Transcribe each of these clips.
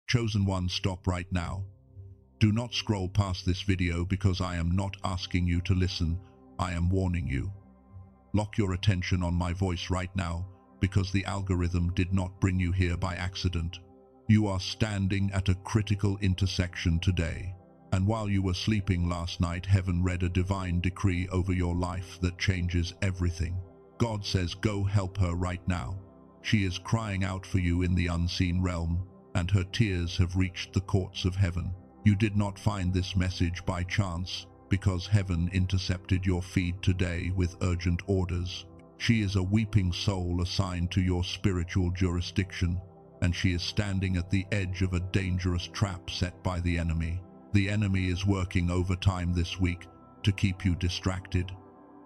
Chosen one, stop right now. Do not scroll past this video because I am not asking you to listen, I am warning you. Lock your attention on my voice right now because the algorithm did not bring you here by accident. You are standing at a critical intersection today. And while you were sleeping last night, heaven read a divine decree over your life that changes everything. God says, go help her right now. She is crying out for you in the unseen realm, and her tears have reached the courts of heaven. You did not find this message by chance, because heaven intercepted your feed today with urgent orders. She is a weeping soul assigned to your spiritual jurisdiction, and she is standing at the edge of a dangerous trap set by the enemy. The enemy is working overtime this week to keep you distracted.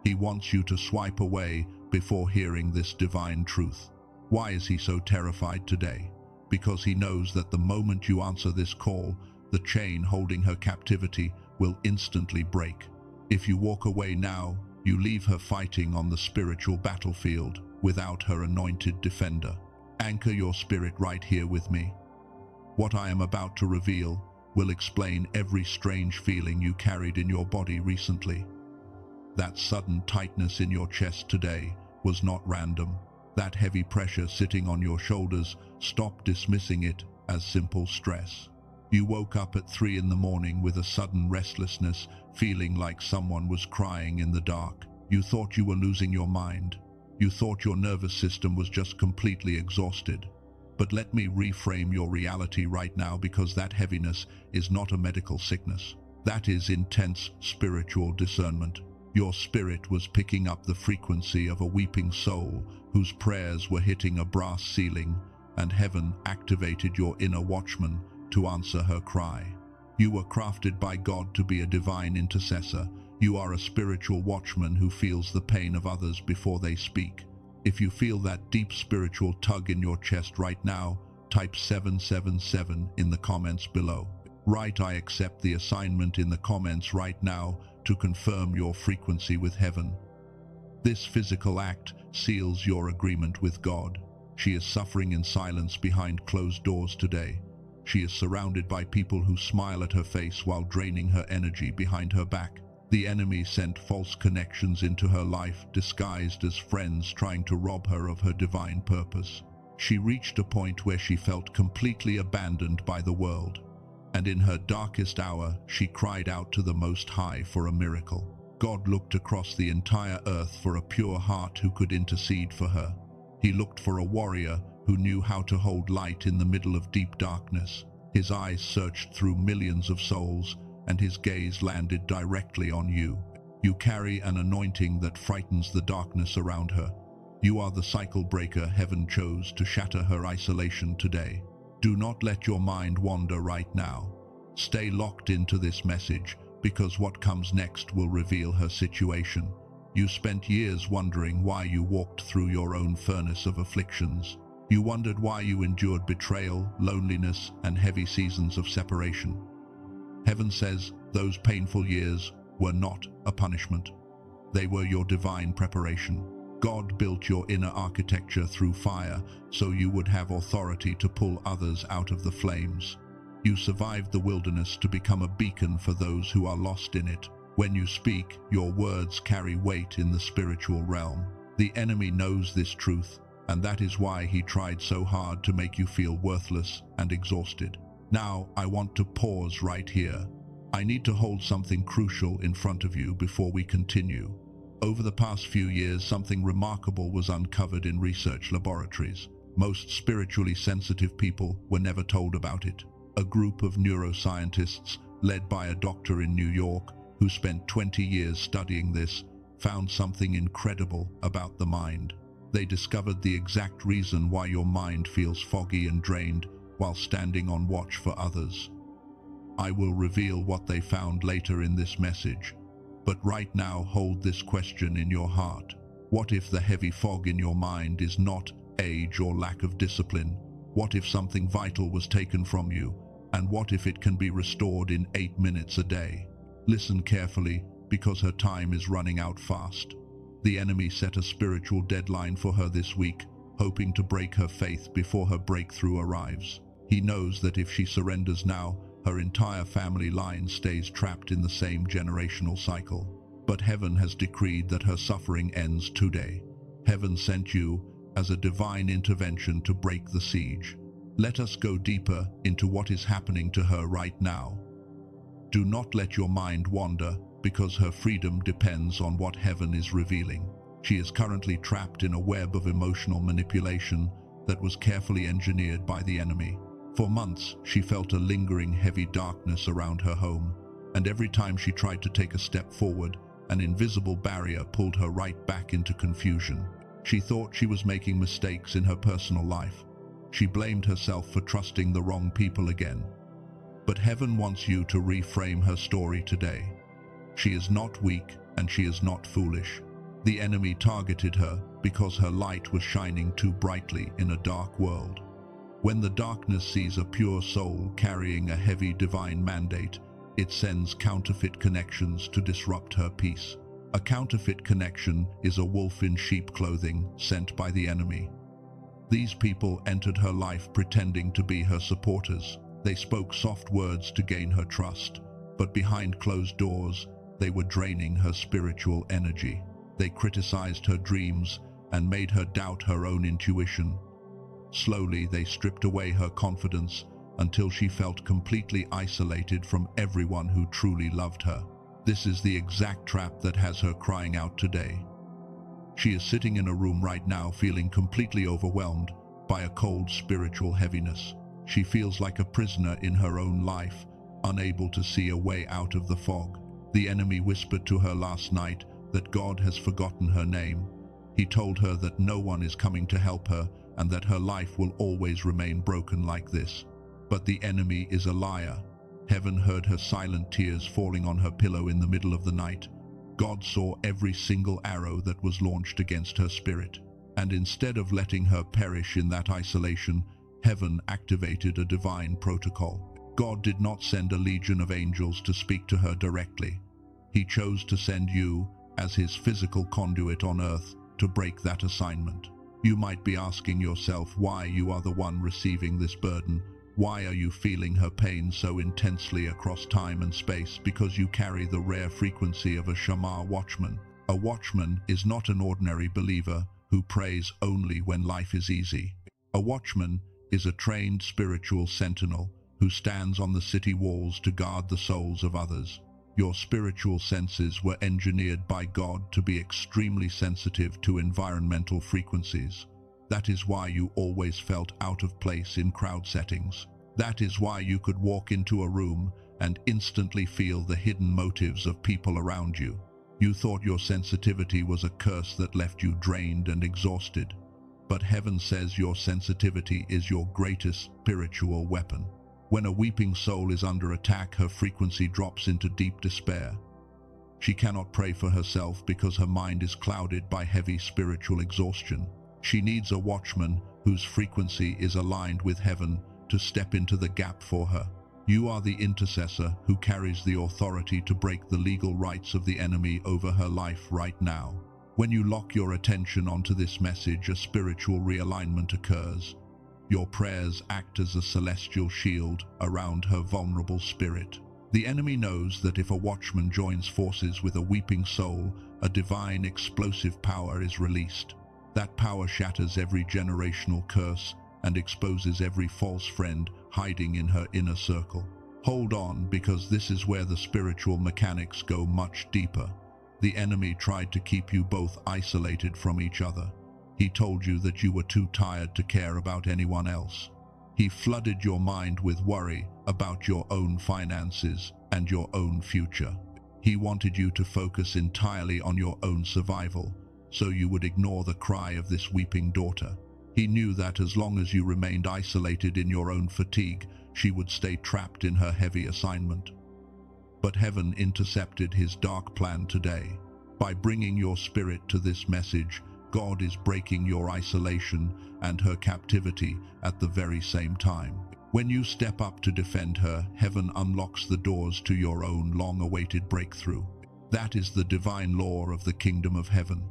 He wants you to swipe away before hearing this divine truth. Why is he so terrified today? Because he knows that the moment you answer this call, the chain holding her captivity will instantly break. If you walk away now, you leave her fighting on the spiritual battlefield without her anointed defender. Anchor your spirit right here with me. What I am about to reveal will explain every strange feeling you carried in your body recently. That sudden tightness in your chest today was not random. That heavy pressure sitting on your shoulders, stop dismissing it as simple stress. You woke up at 3 in the morning with a sudden restlessness, feeling like someone was crying in the dark. You thought you were losing your mind. You thought your nervous system was just completely exhausted. But let me reframe your reality right now, because that heaviness is not a medical sickness. That is intense spiritual discernment. Your spirit was picking up the frequency of a weeping soul whose prayers were hitting a brass ceiling, and heaven activated your inner watchman to answer her cry. You were crafted by God to be a divine intercessor. You are a spiritual watchman who feels the pain of others before they speak. If you feel that deep spiritual tug in your chest right now, type 777 in the comments below. Write "I accept the assignment" in the comments right now to confirm your frequency with heaven. This physical act seals your agreement with God. She is suffering in silence behind closed doors today. She is surrounded by people who smile at her face while draining her energy behind her back. The enemy sent false connections into her life, disguised as friends trying to rob her of her divine purpose. She reached a point where she felt completely abandoned by the world, and in her darkest hour, she cried out to the Most High for a miracle. God looked across the entire earth for a pure heart who could intercede for her. He looked for a warrior who knew how to hold light in the middle of deep darkness. His eyes searched through millions of souls, and his gaze landed directly on you. You carry an anointing that frightens the darkness around her. You are the cycle breaker heaven chose to shatter her isolation today. Do not let your mind wander right now. Stay locked into this message, because what comes next will reveal her situation. You spent years wondering why you walked through your own furnace of afflictions. You wondered why you endured betrayal, loneliness, and heavy seasons of separation. Heaven says those painful years were not a punishment. They were your divine preparation. God built your inner architecture through fire so you would have authority to pull others out of the flames. You survived the wilderness to become a beacon for those who are lost in it. When you speak, your words carry weight in the spiritual realm. The enemy knows this truth, and that is why he tried so hard to make you feel worthless and exhausted. Now, I want to pause right here. I need to hold something crucial in front of you before we continue. Over the past few years, something remarkable was uncovered in research laboratories. Most spiritually sensitive people were never told about it. A group of neuroscientists, led by a doctor in New York, who spent 20 years studying this, found something incredible about the mind. They discovered the exact reason why your mind feels foggy and drained while standing on watch for others. I will reveal what they found later in this message, but right now hold this question in your heart. What if the heavy fog in your mind is not age or lack of discipline? What if something vital was taken from you? And what if it can be restored in 8 minutes a day? Listen carefully, because her time is running out fast. The enemy set a spiritual deadline for her this week, hoping to break her faith before her breakthrough arrives. He knows that if she surrenders now, her entire family line stays trapped in the same generational cycle. But heaven has decreed that her suffering ends today. Heaven sent you as a divine intervention to break the siege. Let us go deeper into what is happening to her right now. Do not let your mind wander, because her freedom depends on what heaven is revealing. She is currently trapped in a web of emotional manipulation that was carefully engineered by the enemy. For months, she felt a lingering heavy darkness around her home, and every time she tried to take a step forward, an invisible barrier pulled her right back into confusion. She thought she was making mistakes in her personal life. She blamed herself for trusting the wrong people again. But heaven wants you to reframe her story today. She is not weak and she is not foolish. The enemy targeted her because her light was shining too brightly in a dark world. When the darkness sees a pure soul carrying a heavy divine mandate, it sends counterfeit connections to disrupt her peace. A counterfeit connection is a wolf in sheep clothing sent by the enemy. These people entered her life pretending to be her supporters. They spoke soft words to gain her trust, but behind closed doors, they were draining her spiritual energy. They criticized her dreams and made her doubt her own intuition. Slowly, they stripped away her confidence until she felt completely isolated from everyone who truly loved her. This is the exact trap that has her crying out today. She is sitting in a room right now feeling completely overwhelmed by a cold spiritual heaviness. She feels like a prisoner in her own life, unable to see a way out of the fog. The enemy whispered to her last night that God has forgotten her name. He told her that no one is coming to help her and that her life will always remain broken like this. But the enemy is a liar. Heaven heard her silent tears falling on her pillow in the middle of the night. God saw every single arrow that was launched against her spirit. And instead of letting her perish in that isolation, heaven activated a divine protocol. God did not send a legion of angels to speak to her directly. He chose to send you as his physical conduit on earth to break that assignment. You might be asking yourself why you are the one receiving this burden. Why are you feeling her pain so intensely across time and space? Because you carry the rare frequency of a Shama watchman. A watchman is not an ordinary believer who prays only when life is easy. A watchman is a trained spiritual sentinel who stands on the city walls to guard the souls of others. Your spiritual senses were engineered by God to be extremely sensitive to environmental frequencies. That is why you always felt out of place in crowd settings. That is why you could walk into a room and instantly feel the hidden motives of people around you. You thought your sensitivity was a curse that left you drained and exhausted. But heaven says your sensitivity is your greatest spiritual weapon. When a weeping soul is under attack, her frequency drops into deep despair. She cannot pray for herself because her mind is clouded by heavy spiritual exhaustion. She needs a watchman whose frequency is aligned with heaven to step into the gap for her. You are the intercessor who carries the authority to break the legal rights of the enemy over her life right now. When you lock your attention onto this message, a spiritual realignment occurs. Your prayers act as a celestial shield around her vulnerable spirit. The enemy knows that if a watchman joins forces with a weeping soul, a divine explosive power is released. That power shatters every generational curse and exposes every false friend hiding in her inner circle. Hold on, because this is where the spiritual mechanics go much deeper. The enemy tried to keep you both isolated from each other. He told you that you were too tired to care about anyone else. He flooded your mind with worry about your own finances and your own future. He wanted you to focus entirely on your own survival, so you would ignore the cry of this weeping daughter. He knew that as long as you remained isolated in your own fatigue, she would stay trapped in her heavy assignment. But heaven intercepted his dark plan today. By bringing your spirit to this message, God is breaking your isolation and her captivity at the very same time. When you step up to defend her, heaven unlocks the doors to your own long-awaited breakthrough. That is the divine law of the kingdom of heaven.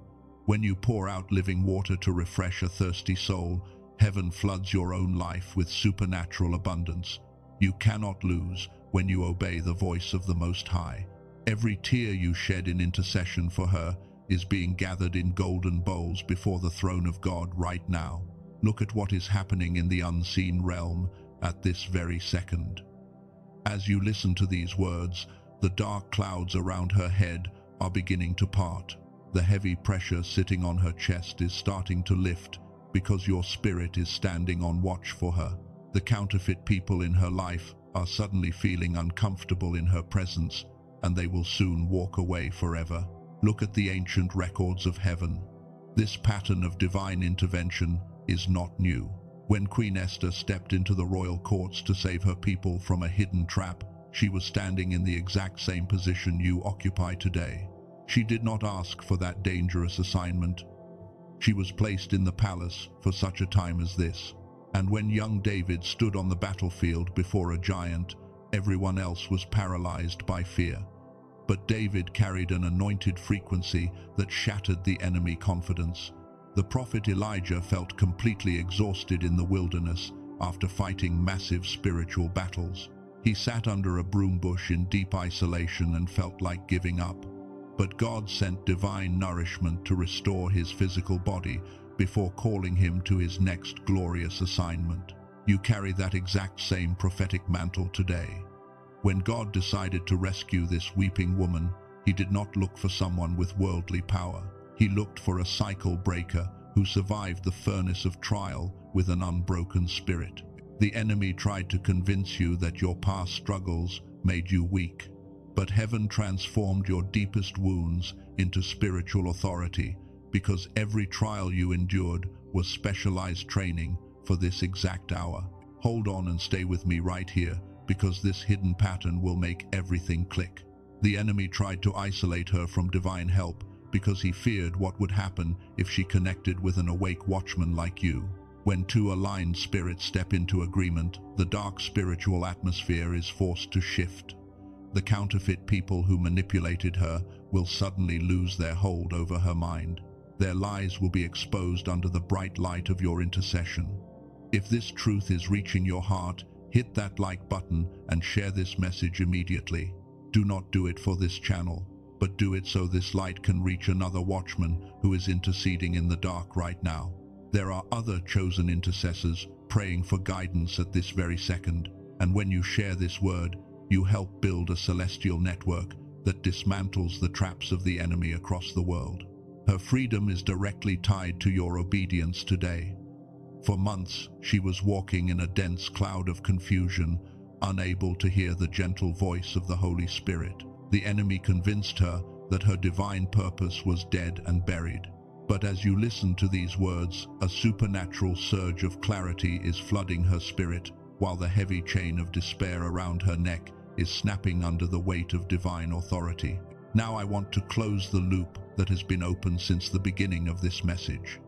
When you pour out living water to refresh a thirsty soul, Heaven floods your own life with supernatural abundance. You cannot lose when you obey the voice of the Most High. Every tear you shed in intercession for her is being gathered in golden bowls before the throne of God right now. Look at what is happening in the unseen realm at this very second. As you listen to these words, the dark clouds around her head are beginning to part. The heavy pressure sitting on her chest is starting to lift because your spirit is standing on watch for her. The counterfeit people in her life are suddenly feeling uncomfortable in her presence, and they will soon walk away forever. Look at the ancient records of heaven. This pattern of divine intervention is not new. When Queen Esther stepped into the royal courts to save her people from a hidden trap, she was standing in the exact same position you occupy today. She did not ask for that dangerous assignment. She was placed in the palace for such a time as this. And when young David stood on the battlefield before a giant, everyone else was paralyzed by fear. But David carried an anointed frequency that shattered the enemy confidence. The prophet Elijah felt completely exhausted in the wilderness after fighting massive spiritual battles. He sat under a broom bush in deep isolation and felt like giving up. But God sent divine nourishment to restore his physical body before calling him to his next glorious assignment. You carry that exact same prophetic mantle today. When God decided to rescue this weeping woman, he did not look for someone with worldly power. He looked for a cycle breaker who survived the furnace of trial with an unbroken spirit. The enemy tried to convince you that your past struggles made you weak, but heaven transformed your deepest wounds into spiritual authority, because every trial you endured was specialized training for this exact hour. Hold on and stay with me right here, because this hidden pattern will make everything click. The enemy tried to isolate her from divine help because he feared what would happen if she connected with an awake watchman like you. When two aligned spirits step into agreement, the dark spiritual atmosphere is forced to shift. The counterfeit people who manipulated her will suddenly lose their hold over her mind. Their lies will be exposed under the bright light of your intercession. If this truth is reaching your heart, hit that like button and share this message immediately. Do not do it for this channel, but do it so this light can reach another watchman who is interceding in the dark right now. There are other chosen intercessors praying for guidance at this very second, and when you share this word, you help build a celestial network that dismantles the traps of the enemy across the world. Her freedom is directly tied to your obedience today. For months, she was walking in a dense cloud of confusion, unable to hear the gentle voice of the Holy Spirit. The enemy convinced her that her divine purpose was dead and buried. But as you listen to these words, a supernatural surge of clarity is flooding her spirit, while the heavy chain of despair around her neck is snapping under the weight of divine authority. Now I want to close the loop that has been open since the beginning of this message.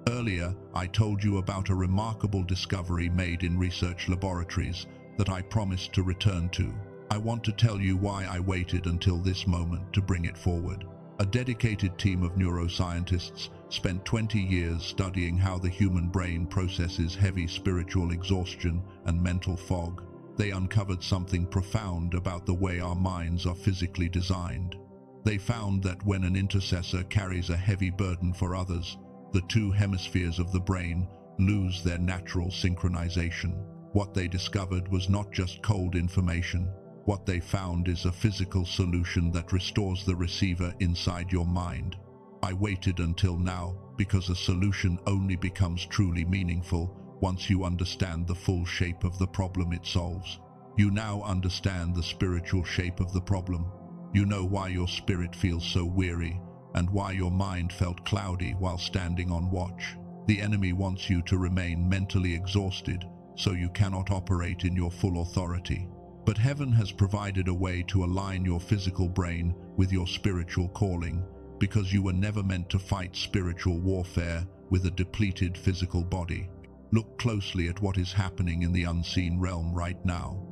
Earlier, I told you about a remarkable discovery made in research laboratories that I promised to return to. I want to tell you why I waited until this moment to bring it forward. A dedicated team of neuroscientists spent 20 years studying how the human brain processes heavy spiritual exhaustion and mental fog. They uncovered something profound about the way our minds are physically designed. They found that when an intercessor carries a heavy burden for others, the two hemispheres of the brain lose their natural synchronization. What they discovered was not just cold information. What they found is a physical solution that restores the receiver inside your mind. I waited until now because a solution only becomes truly meaningful once you understand the full shape of the problem it solves. You now understand the spiritual shape of the problem. You know why your spirit feels so weary and why your mind felt cloudy while standing on watch. The enemy wants you to remain mentally exhausted so you cannot operate in your full authority. But heaven has provided a way to align your physical brain with your spiritual calling, because you were never meant to fight spiritual warfare with a depleted physical body. Look closely at what is happening in the unseen realm right now.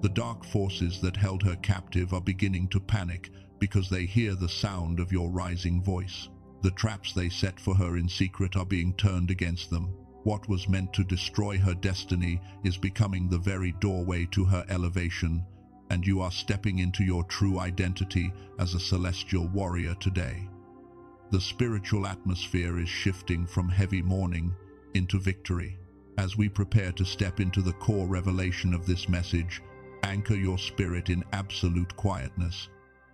The dark forces that held her captive are beginning to panic because they hear the sound of your rising voice. The traps they set for her in secret are being turned against them. What was meant to destroy her destiny is becoming the very doorway to her elevation, and you are stepping into your true identity as a celestial warrior today. The spiritual atmosphere is shifting from heavy mourning into victory. As we prepare to step into the core revelation of this message, anchor your spirit in absolute quietness.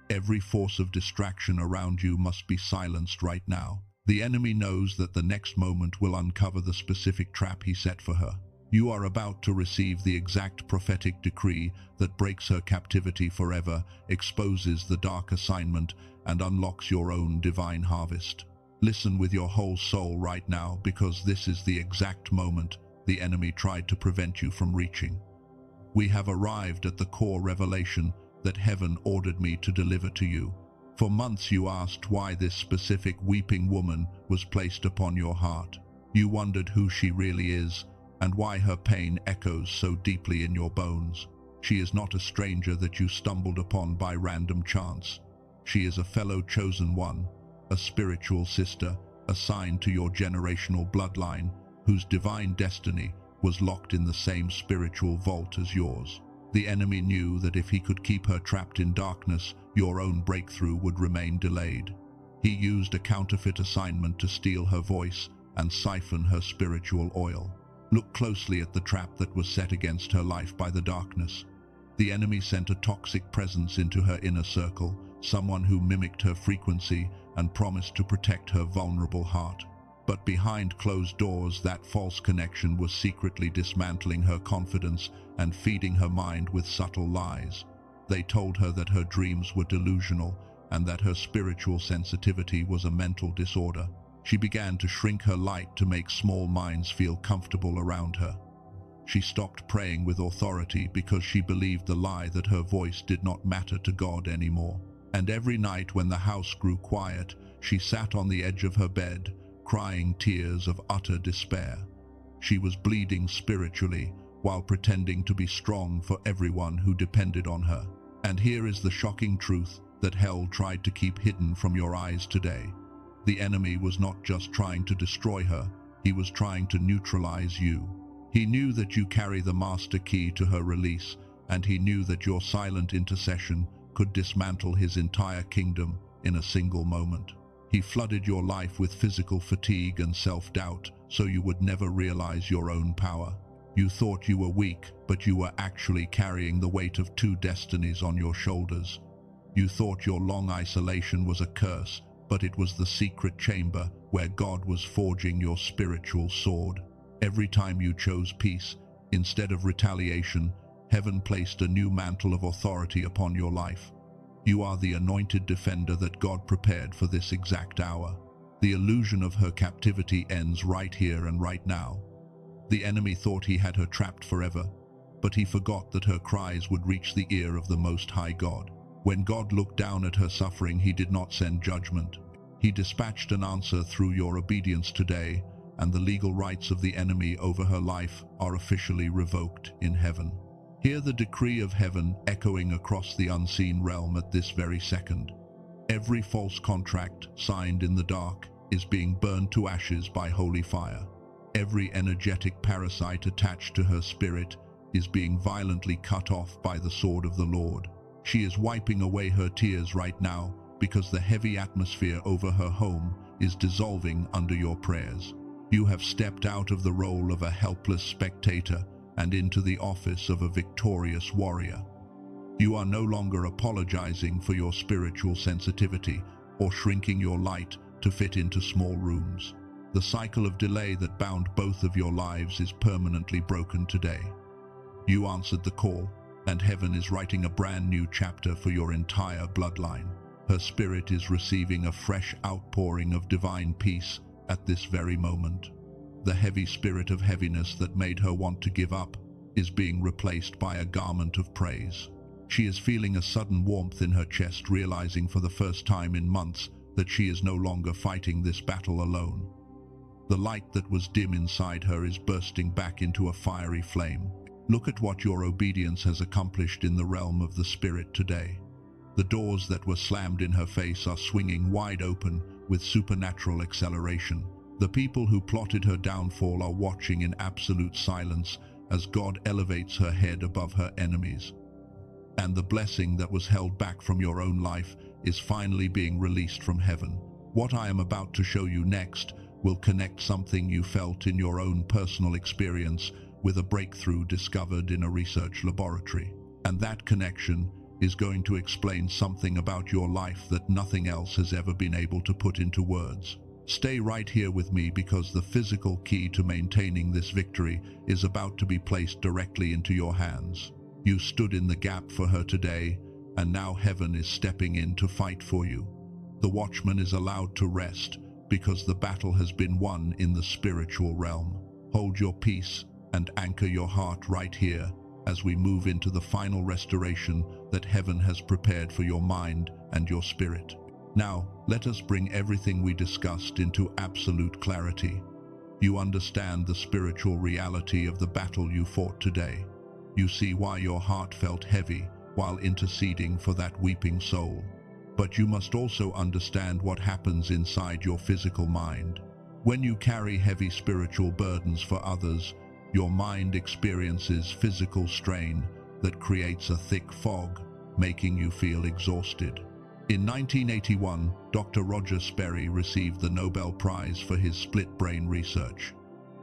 Every force of distraction around you must be silenced right now. The enemy knows that the next moment will uncover the specific trap he set for her. You are about to receive the exact prophetic decree that breaks her captivity forever, exposes the dark assignment, and unlocks your own divine harvest. Listen with your whole soul right now, because this is the exact moment the enemy tried to prevent you from reaching. We have arrived at the core revelation that heaven ordered me to deliver to you. For months you asked why this specific weeping woman was placed upon your heart. You wondered who she really is and why her pain echoes so deeply in your bones. She is not a stranger that you stumbled upon by random chance. She is a fellow chosen one, a spiritual sister assigned to your generational bloodline, whose divine destiny was locked in the same spiritual vault as yours. The enemy knew that if he could keep her trapped in darkness, your own breakthrough would remain delayed. He used a counterfeit assignment to steal her voice and siphon her spiritual oil. Look closely at the trap that was set against her life by the darkness. The enemy sent a toxic presence into her inner circle, someone who mimicked her frequency and promised to protect her vulnerable heart. But behind closed doors, that false connection was secretly dismantling her confidence and feeding her mind with subtle lies. They told her that her dreams were delusional and that her spiritual sensitivity was a mental disorder. She began to shrink her light to make small minds feel comfortable around her. She stopped praying with authority because she believed the lie that her voice did not matter to God anymore. And every night when the house grew quiet, she sat on the edge of her bed, crying tears of utter despair. She was bleeding spiritually while pretending to be strong for everyone who depended on her. And here is the shocking truth that hell tried to keep hidden from your eyes today. The enemy was not just trying to destroy her, he was trying to neutralize you. He knew that you carry the master key to her release, and he knew that your silent intercession could dismantle his entire kingdom in a single moment. He flooded your life with physical fatigue and self-doubt so you would never realize your own power. You thought you were weak, but you were actually carrying the weight of 2 destinies on your shoulders. You thought your long isolation was a curse, but it was the secret chamber where God was forging your spiritual sword. Every time you chose peace instead of retaliation, heaven placed a new mantle of authority upon your life. You are the anointed defender that God prepared for this exact hour. The illusion of her captivity ends right here and right now. The enemy thought he had her trapped forever, but he forgot that her cries would reach the ear of the Most High God. When God looked down at her suffering, he did not send judgment. He dispatched an answer through your obedience today, and the legal rights of the enemy over her life are officially revoked in heaven. Hear the decree of heaven echoing across the unseen realm at this very second. Every false contract signed in the dark is being burned to ashes by holy fire. Every energetic parasite attached to her spirit is being violently cut off by the sword of the Lord. She is wiping away her tears right now because the heavy atmosphere over her home is dissolving under your prayers. You have stepped out of the role of a helpless spectator and into the office of a victorious warrior. You are no longer apologizing for your spiritual sensitivity or shrinking your light to fit into small rooms. The cycle of delay that bound both of your lives is permanently broken today. You answered the call, and heaven is writing a brand new chapter for your entire bloodline. Her spirit is receiving a fresh outpouring of divine peace at this very moment. The heavy spirit of heaviness that made her want to give up is being replaced by a garment of praise. She is feeling a sudden warmth in her chest, realizing for the first time in months that she is no longer fighting this battle alone. The light that was dim inside her is bursting back into a fiery flame. Look at what your obedience has accomplished in the realm of the spirit today. The doors that were slammed in her face are swinging wide open with supernatural acceleration. The people who plotted her downfall are watching in absolute silence as God elevates her head above her enemies. And the blessing that was held back from your own life is finally being released from heaven. What I am about to show you next will connect something you felt in your own personal experience with a breakthrough discovered in a research laboratory. And that connection is going to explain something about your life that nothing else has ever been able to put into words. Stay right here with me because the physical key to maintaining this victory is about to be placed directly into your hands. You stood in the gap for her today, and now heaven is stepping in to fight for you. The watchman is allowed to rest because the battle has been won in the spiritual realm. Hold your peace and anchor your heart right here as we move into the final restoration that heaven has prepared for your mind and your spirit. Now, let us bring everything we discussed into absolute clarity. You understand the spiritual reality of the battle you fought today. You see why your heart felt heavy while interceding for that weeping soul. But you must also understand what happens inside your physical mind. When you carry heavy spiritual burdens for others, your mind experiences physical strain that creates a thick fog, making you feel exhausted. In 1981, Dr. Roger Sperry received the Nobel Prize for his split-brain research.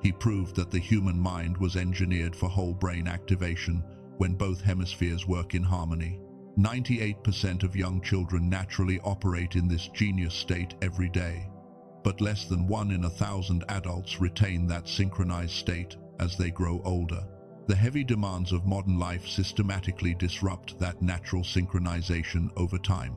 He proved that the human mind was engineered for whole brain activation when both hemispheres work in harmony. 98% of young children naturally operate in this genius state every day, but less than 1 in 1,000 adults retain that synchronized state as they grow older. The heavy demands of modern life systematically disrupt that natural synchronization over time.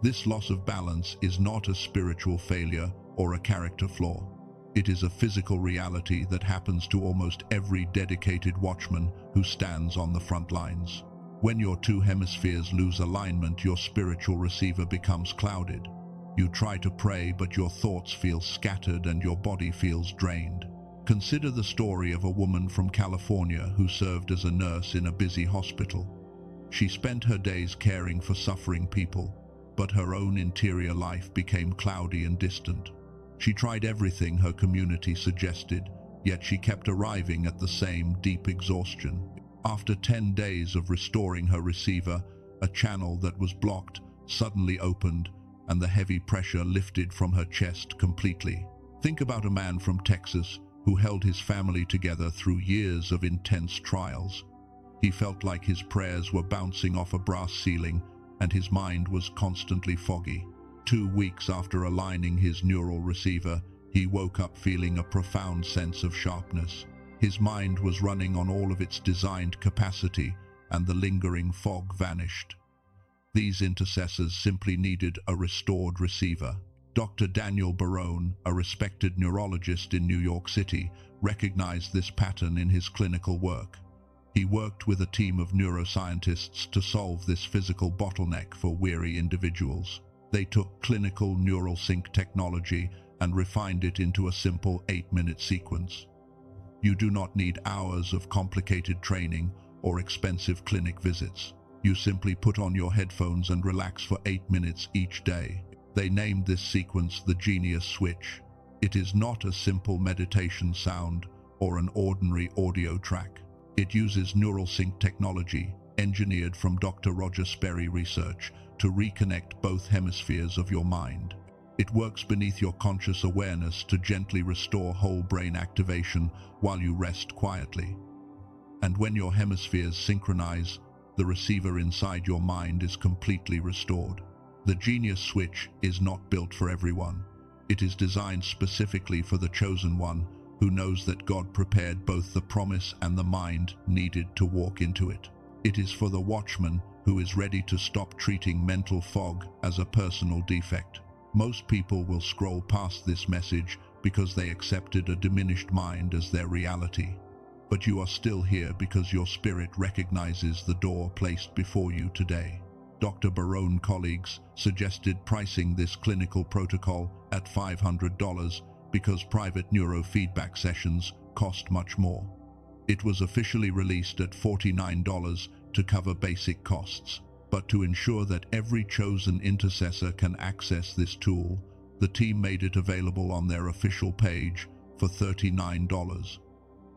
This loss of balance is not a spiritual failure or a character flaw. It is a physical reality that happens to almost every dedicated watchman who stands on the front lines. When your two hemispheres lose alignment, your spiritual receiver becomes clouded. You try to pray, but your thoughts feel scattered and your body feels drained. Consider the story of a woman from California who served as a nurse in a busy hospital. She spent her days caring for suffering people, but her own interior life became cloudy and distant. She tried everything her community suggested, yet she kept arriving at the same deep exhaustion. After 10 days of restoring her receiver, a channel that was blocked suddenly opened, and the heavy pressure lifted from her chest completely. Think about a man from Texas who held his family together through years of intense trials. He felt like his prayers were bouncing off a brass ceiling, and his mind was constantly foggy. 2 weeks after aligning his neural receiver, he woke up feeling a profound sense of sharpness. His mind was running on all of its designed capacity, and the lingering fog vanished. These intercessors simply needed a restored receiver. Dr. Daniel Barone, a respected neurologist in New York City, recognized this pattern in his clinical work. He worked with a team of neuroscientists to solve this physical bottleneck for weary individuals. They took clinical neural sync technology and refined it into a simple 8-minute sequence. You do not need hours of complicated training or expensive clinic visits. You simply put on your headphones and relax for 8 minutes each day. They named this sequence the Genius Switch. It is not a simple meditation sound or an ordinary audio track. It uses neural sync technology, engineered from Dr. Roger Sperry research, to reconnect both hemispheres of your mind. It works beneath your conscious awareness to gently restore whole brain activation while you rest quietly. And when your hemispheres synchronize, the receiver inside your mind is completely restored. The Genius Switch is not built for everyone. It is designed specifically for the chosen one who knows that God prepared both the promise and the mind needed to walk into it. It is for the watchman who is ready to stop treating mental fog as a personal defect. Most people will scroll past this message because they accepted a diminished mind as their reality. But you are still here because your spirit recognizes the door placed before you today. Dr. Barone colleagues suggested pricing this clinical protocol at $500 because private neurofeedback sessions cost much more. It was officially released at $49 to cover basic costs. But to ensure that every chosen intercessor can access this tool, The team made it available on their official page for $39.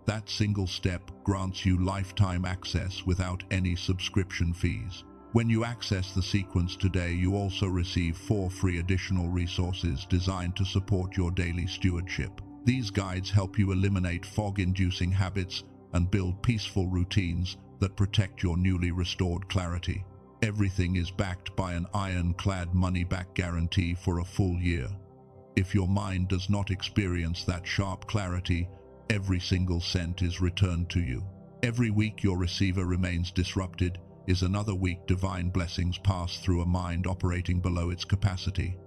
That single step grants you lifetime access without any subscription fees. When you access the sequence today, you also receive 4 free additional resources designed to support your daily stewardship. These guides help you eliminate fog-inducing habits and build peaceful routines that protect your newly restored clarity. Everything is backed by an ironclad money-back guarantee for a full year. If your mind does not experience that sharp clarity, every single cent is returned to you. Every week your receiver remains disrupted is another week divine blessings pass through a mind operating below its capacity.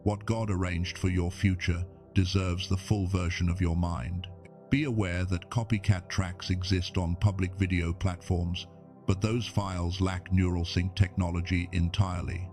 What God arranged for your future deserves the full version of your mind. Be aware that copycat tracks exist on public video platforms, but those files lack neural sync technology entirely.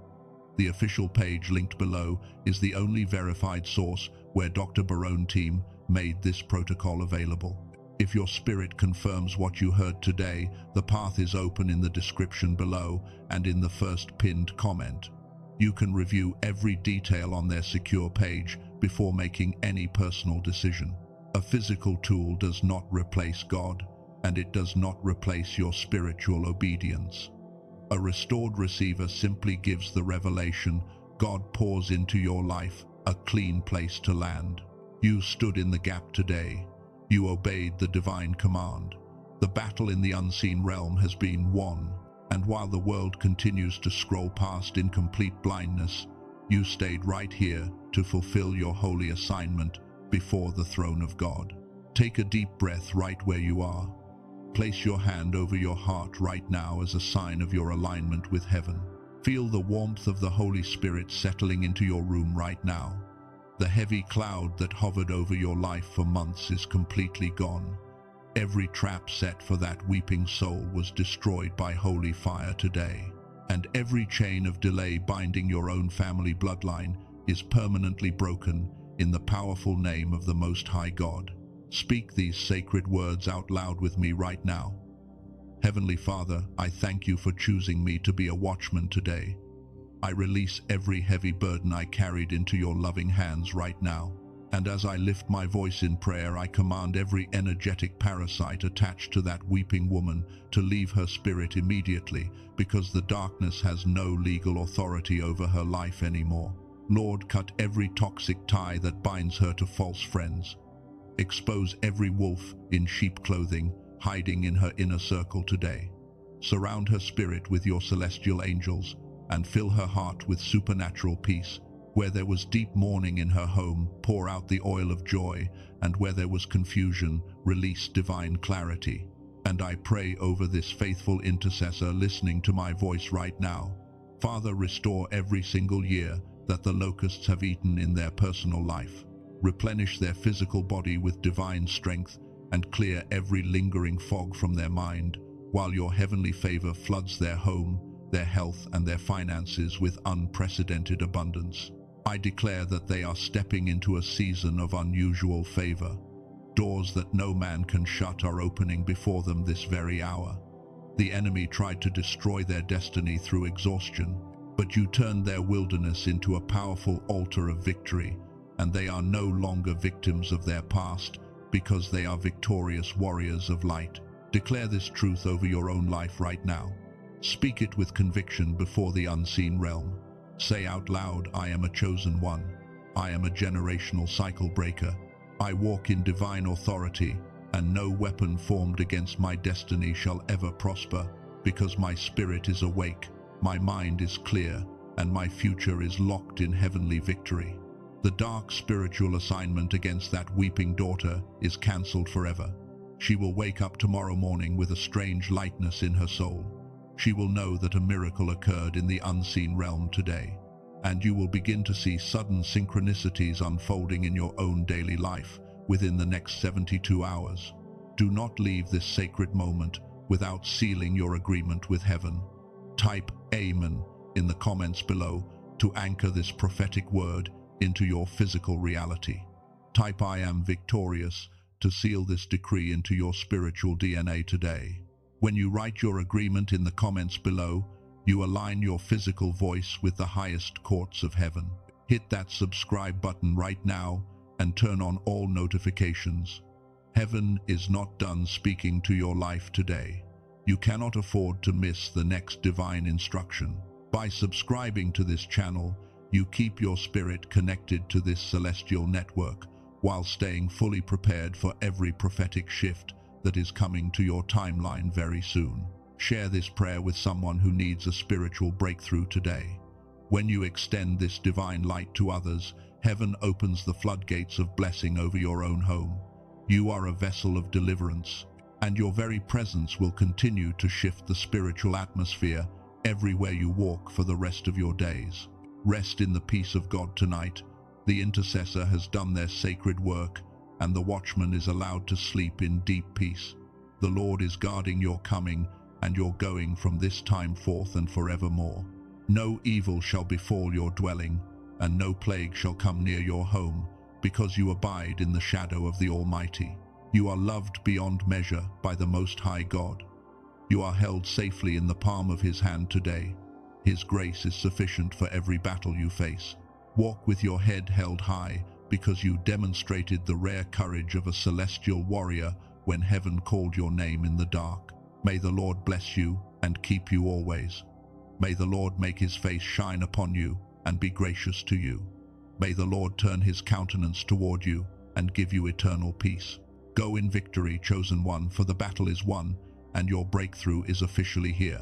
The official page linked below is the only verified source where Dr. Barone team made this protocol available. If your spirit confirms what you heard today, the path is open in the description below and in the first pinned comment. You can review every detail on their secure page before making any personal decision. A physical tool does not replace God, and it does not replace your spiritual obedience. A restored receiver simply gives the revelation. God pours into your life a clean place to land. You stood in the gap today. You obeyed the divine command. The battle in the unseen realm has been won, and while the world continues to scroll past in complete blindness, you stayed right here to fulfill your holy assignment before the throne of God. Take a deep breath right where you are. Place your hand over your heart right now as a sign of your alignment with heaven. Feel the warmth of the Holy Spirit settling into your room right now. The heavy cloud that hovered over your life for months is completely gone. Every trap set for that weeping soul was destroyed by holy fire today, and every chain of delay binding your own family bloodline is permanently broken in the powerful name of the Most High God. Speak these sacred words out loud with me right now. Heavenly Father, I thank you for choosing me to be a watchman today. I release every heavy burden I carried into your loving hands right now. And as I lift my voice in prayer, I command every energetic parasite attached to that weeping woman to leave her spirit immediately, because the darkness has no legal authority over her life anymore. Lord, cut every toxic tie that binds her to false friends. Expose every wolf in sheep clothing hiding in her inner circle today. Surround her spirit with your celestial angels and fill her heart with supernatural peace. Where there was deep mourning in her home, pour out the oil of joy, and where there was confusion, release divine clarity. And I pray over this faithful intercessor listening to my voice right now. Father, restore every single year that the locusts have eaten in their personal life. Replenish their physical body with divine strength and clear every lingering fog from their mind, while your heavenly favor floods their home, their health, and their finances with unprecedented abundance. I declare that they are stepping into a season of unusual favor. Doors that no man can shut are opening before them this very hour. The enemy tried to destroy their destiny through exhaustion, but you turned their wilderness into a powerful altar of victory, and they are no longer victims of their past, because they are victorious warriors of light. Declare this truth over your own life right now. Speak it with conviction before the unseen realm. Say out loud, I am a chosen one. I am a generational cycle breaker. I walk in divine authority, and no weapon formed against my destiny shall ever prosper, because my spirit is awake, my mind is clear, and my future is locked in heavenly victory. The dark spiritual assignment against that weeping daughter is cancelled forever. She will wake up tomorrow morning with a strange lightness in her soul. She will know that a miracle occurred in the unseen realm today, and you will begin to see sudden synchronicities unfolding in your own daily life within the next 72 hours. Do not leave this sacred moment without sealing your agreement with heaven. Type Amen in the comments below to anchor this prophetic word into your physical reality. Type I am victorious to seal this decree into your spiritual DNA today. When you write your agreement in the comments below, you align your physical voice with the highest courts of heaven. Hit that subscribe button right now and turn on all notifications. Heaven is not done speaking to your life today. You cannot afford to miss the next divine instruction. By subscribing to this channel, you keep your spirit connected to this celestial network while staying fully prepared for every prophetic shift that is coming to your timeline very soon. Share this prayer with someone who needs a spiritual breakthrough today. When you extend this divine light to others, heaven opens the floodgates of blessing over your own home. You are a vessel of deliverance, and your very presence will continue to shift the spiritual atmosphere everywhere you walk for the rest of your days. Rest in the peace of God tonight. The intercessor has done their sacred work, and the watchman is allowed to sleep in deep peace. The Lord is guarding your coming and your going from this time forth and forevermore. No evil shall befall your dwelling, and no plague shall come near your home, because you abide in the shadow of the Almighty. You are loved beyond measure by the Most High God. You are held safely in the palm of His hand today. His grace is sufficient for every battle you face. Walk with your head held high, because you demonstrated the rare courage of a celestial warrior when heaven called your name in the dark. May the Lord bless you and keep you always. May the Lord make His face shine upon you and be gracious to you. May the Lord turn His countenance toward you and give you eternal peace. Go in victory, chosen one, for the battle is won, and your breakthrough is officially here.